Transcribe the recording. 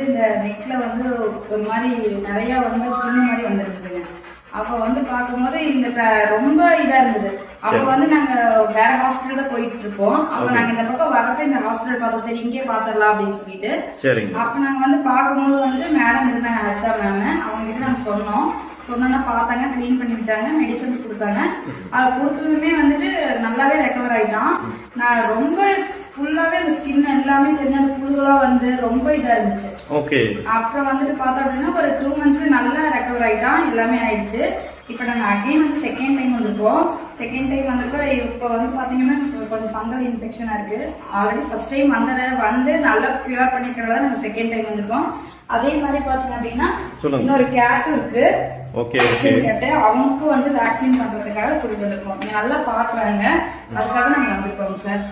இந்த நெக்ல வந்து ஒரு மாதிரி நிறைய வந்து புண்ணு மாதிரி வந்துருக்குதுங்க. அப்ப வந்து பார்க்கும்போது இந்த ரொம்ப இதா இருந்தது. அப்ப வந்து நாங்க வேற ஹாஸ்பிட்டல் தான் போயிட்டு இருப்போம். அப்ப நாங்க இந்த பக்கம் வரப்ப இந்த ஹாஸ்பிட்டல் பார்த்தோம். சரி இங்கே பாத்துடலாம் அப்படின்னு சொல்லிட்டு. அப்ப நாங்க வந்து பார்க்கும்போது வந்துட்டு மேடம் இருந்தாங்க, ஹரிதா மேம். அவங்க கிட்ட நாங்க சொன்னோன்னா பார்த்தாங்க, கிளீன் பண்ணி விட்டாங்க, மெடிசன்ஸ் கொடுத்தாங்க. அது கொடுத்ததுமே வந்துட்டு நல்லாவே ரெக்கவர் ஆயிட்டான். நான் ரொம்ப ஃபுல்லாவே அந்த ஸ்கின் எல்லாமே தெரிஞ்ச அந்த புழுகளா வந்து ரொம்ப இதா இருந்துச்சு. ஓகே. அப்புறம் வந்துட்டு பார்த்தோம் அப்படின்னா ஒரு 2 months நல்லா ரெக்கவர் ஆயிட்டான், எல்லாமே ஆயிடுச்சு. இப்ப நாங்க அகைன் வந்து செகண்ட் டைம் வந்திருக்கோம். செகண்ட் டைம் வந்திருக்கோம். இப்ப வந்து பாத்தீங்கன்னா கொஞ்சம் ஃபங்கல் இன்ஃபெக்ஷனா இருக்கு. ஆல்ரெடி ஃபர்ஸ்ட் டைம் வந்து நல்லா கியூர் பண்ணிக்கிறதா நாங்க செகண்ட் டைம் வந்திருக்கோம். அதே மாதிரி பாத்தீங்க அப்படின்னா இன்னொரு கேட்டும் இருக்கு. கேட்டு அவனுக்கும் வந்து வேக்சின் பண்றதுக்காக கூட்டிட்டு வந்திருக்கோம். நீங்க நல்லா பாக்குறாங்க, அதுக்காக நாங்க வந்திருக்கோம் சார்.